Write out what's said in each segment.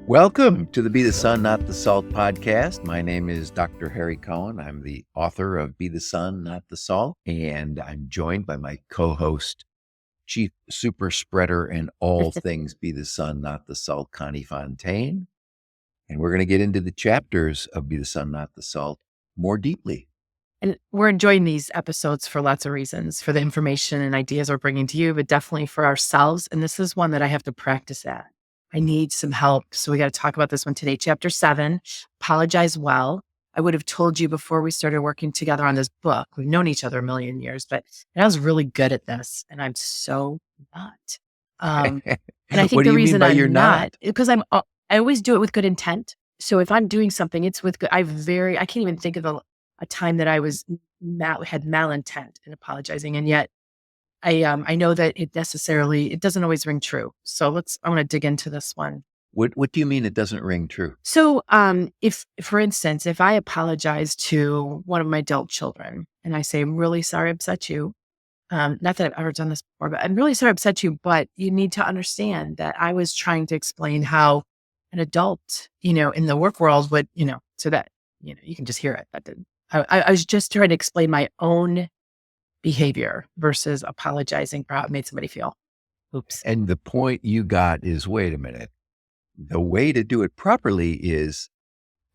Welcome to the Be the Sun, Not the Salt podcast. My name is Dr. Harry Cohen. I'm the author of Be the Sun, Not the Salt, and I'm joined by my co-host, chief super spreader and all things Be the Sun, Not the Salt, Connie Fontaine. And we're going to get into the chapters of Be the Sun, Not the Salt more deeply. And we're enjoying these episodes for lots of reasons, for the information and ideas we're bringing to you, but definitely for ourselves. And this is one that I have to practice at. I need some help. So we got to talk about this one today. Chapter 7, Apologize Well. I would have told you before we started working together on this book. We've known each other a million years, but I was really good at this, and I'm so not. And I think the reason I'm not, because I always do it with good intent. So if I'm doing something, it's with good. I can't even think of a time that I had malintent in apologizing, and yet I know that it doesn't always ring true. So I want to dig into this one. What do you mean it doesn't ring true? So if, for instance, if I apologize to one of my adult children and I say, I'm really sorry I upset you, not that I've ever done this before, but I'm really sorry I upset you, but you need to understand that I was trying to explain how an adult, in the work world would, so that, you can just hear it. I was just trying to explain my own behavior versus apologizing for how it made somebody feel. Oops. And the point you got is, wait a minute. The way to do it properly is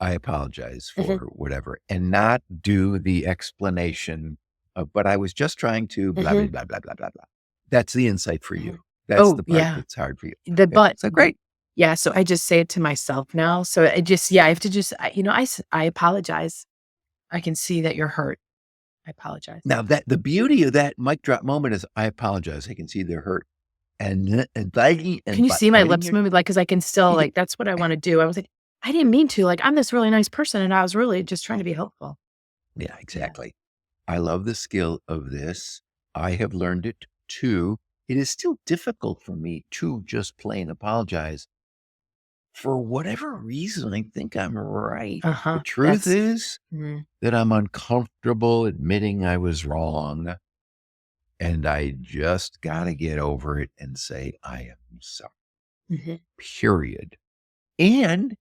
I apologize for whatever and not do the explanation of, but I was just trying to blah, blah, blah, blah, blah, blah, blah. That's the insight for you. That's the part that's hard for you. So great. Yeah. So I just say it to myself now. So I have to just, I apologize. I can see that you're hurt. I apologize. Now the beauty of that mic drop moment is I apologize. I can see they're hurt. And can you see my lips moving? Because I can still that's what I want to do. I was like, I didn't mean to. I'm this really nice person, and I was really just trying to be helpful. Yeah, exactly. Yeah. I love the skill of this. I have learned it too. It is still difficult for me to just plain apologize. For whatever reason, I think I'm right. The truth is that I'm uncomfortable admitting I was wrong. And I just got to get over it and say, I am sorry, period. And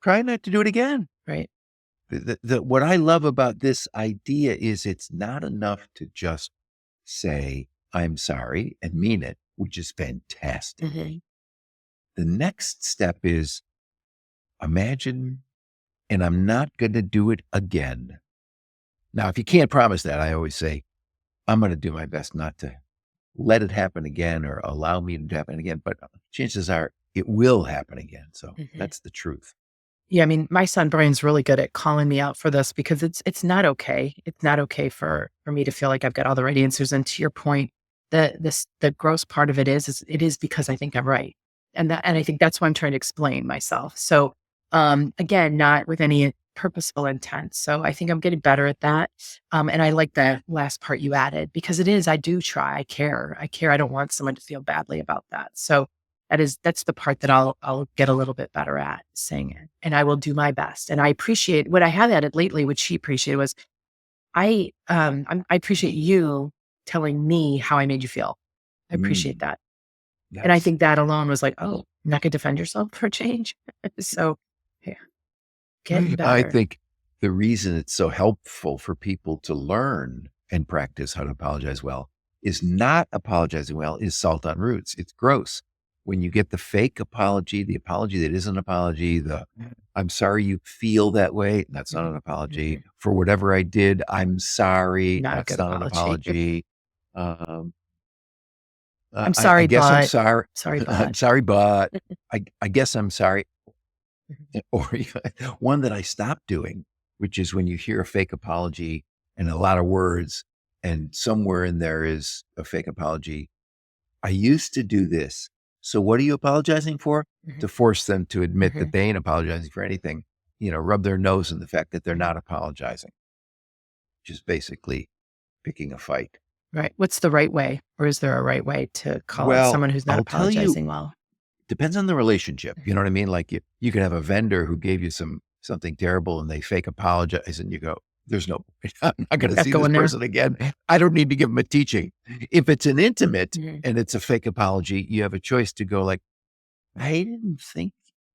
try not to do it again. Right. What I love about this idea is it's not enough to just say, I'm sorry and mean it, which is fantastic. The next step is imagine, and I'm not going to do it again. Now, if you can't promise that, I always say, I'm going to do my best not to let it happen again or allow me to happen again, but chances are it will happen again. So that's the truth. Yeah. I mean, my son Brian's really good at calling me out for this because it's not okay. It's not okay for me to feel like I've got all the right answers. And to your point, the gross part of it is it is because I think I'm right. And I think that's why I'm trying to explain myself. So again, not with any purposeful intent. So I think I'm getting better at that. And I like the last part you added because I do try. I care. I don't want someone to feel badly about that. So that's the part that I'll get a little bit better at saying it. And I will do my best. And I appreciate what I have added lately, which she appreciated was I appreciate you telling me how I made you feel. I appreciate that. And I think that alone was like, oh, you're not going to defend yourself for a change. So yeah. I think the reason it's so helpful for people to learn and practice how to apologize well is not apologizing well is salt on roots. It's gross. When you get the fake apology, the apology that isn't an apology, I'm sorry you feel that way. That's not an apology. For whatever I did, I'm sorry. That's not an apology. I'm sorry, I'm sorry. Sorry, but. I'm sorry, but I guess I'm sorry. Or one that I stopped doing, which is when you hear a fake apology and a lot of words and somewhere in there is a fake apology. I used to do this. So what are you apologizing for? To force them to admit that they ain't apologizing for anything, rub their nose in the fact that they're not apologizing, which is basically picking a fight. Right. What's the right way? Or is there a right way to call out someone who's not apologizing well? Depends on the relationship. You know what I mean? Like you can have a vendor who gave you something terrible and they fake apologize and you go, I'm not going to see this person again. I don't need to give them a teaching. If it's an intimate and it's a fake apology, you have a choice to go like, I didn't think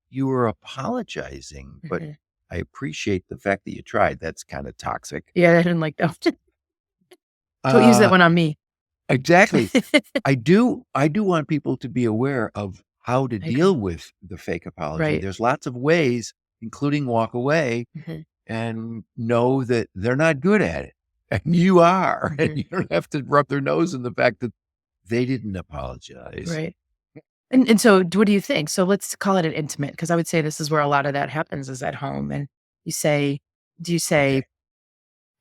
you were apologizing, but Mhm. I appreciate the fact that you tried. That's kind of toxic. Yeah, I didn't like that. Don't use that Uh, one on me. exactly. I do want people to be aware of how to I agree. deal with the fake apology. Right. There's lots of ways, including walk away Mhm. and know that they're not good at it. And you are. And Mhm. you don't have to rub their nose in the fact that they didn't apologize. Right. And so what do you think? So let's call it an intimate, because I would say this is where a lot of that happens is at home. And you say, do you say, Okay.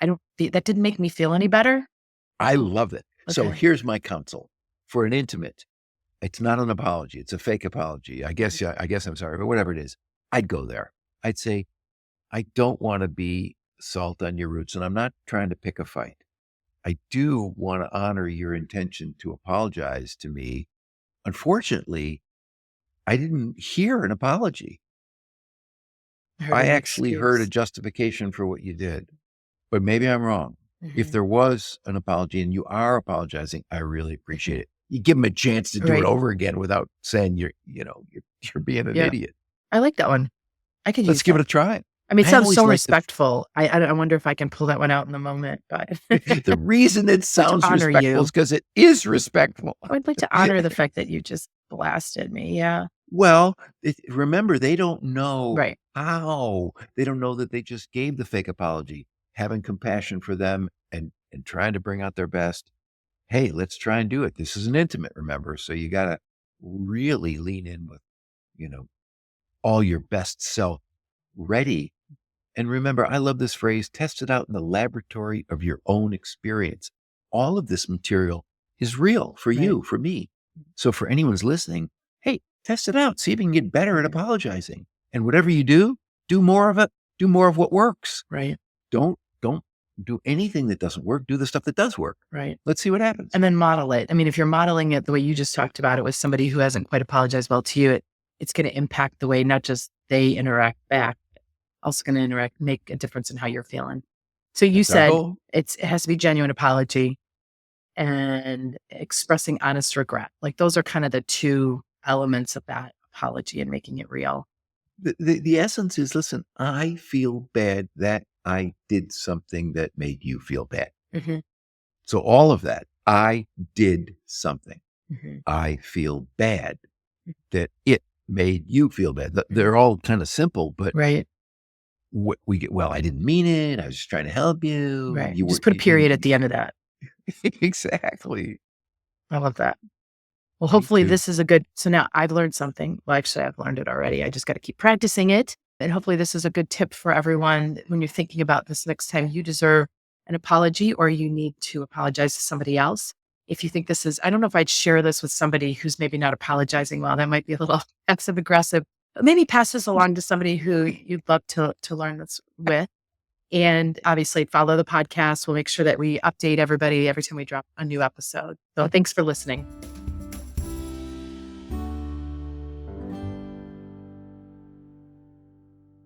I don't that didn't make me feel any better? I love it. So Okay. here's my counsel for an intimate. It's not an apology. It's a fake apology. I guess I'm sorry, but whatever it is, I'd go there. I'd say, I don't want to be salt on your roots, and I'm not trying to pick a fight. I do want to honor your intention to apologize to me. Unfortunately, I didn't hear an apology. I heard I an actually heard a excuse. justification for what you did, but maybe I'm wrong. If Mhm. there was an apology and you are apologizing, I really Mhm. appreciate it. You give them a chance to do it Right. over again without saying you're being an Yeah. idiot. I like that one. I could Let's use give it that. a try. I mean, it I sounds so always like respectful. I wonder if I can pull that one out in the moment, but the reason it like to sounds honor respectful you. is because it is respectful. I would like to honor the fact that you just blasted me. Yeah. Well, remember, they don't know Right. how. They don't know that they just gave the fake apology. Having compassion for them and trying to bring out their best. Hey, let's try and do it. This is an intimate, remember? So you gotta really lean in with, you know, all your best self ready. And remember, I love this phrase, test it out in the laboratory of your own experience. All of this material is real for Right. you, for me. So for anyone who's listening, hey, test it out. See if you can get better at Mhm. apologizing. And whatever you do more of it. Do more of what works. Right. Don't do anything that doesn't work. Do the stuff that does work. Right. Let's see what happens. And then model it. I mean, if you're modeling it the way you just talked about it with somebody who hasn't quite apologized well to you, it's going to impact the way not just they interact back, also going to make a difference in how you're feeling. So you That's our said goal. it has to be genuine apology and expressing honest regret. Like those are kind of the two elements of that apology and making it real. The essence is, listen, I feel bad that I did something that made you feel bad. Hmm. So all of that, I did something. Hmm. I feel bad that it made you feel bad. Hmm. They're all kind of simple, but Right. what we get, well, I didn't mean it. I was just trying to help you. Right. You Just were, put a period at the end of that. exactly. I love that. Well, Me hopefully too. this is a good, so now I've learned something. Well, actually, I've learned it already. I just got to keep practicing it. And hopefully this is a good tip for everyone when you're thinking about this next time you deserve an apology or you need to apologize to somebody else. If you think this is, I don't know if I'd share this with somebody who's maybe not apologizing well. That might be a little passive aggressive. But maybe pass this along to somebody who you'd love to learn this with. And obviously follow the podcast. We'll make sure that we update everybody every time we drop a new episode. So thanks for listening.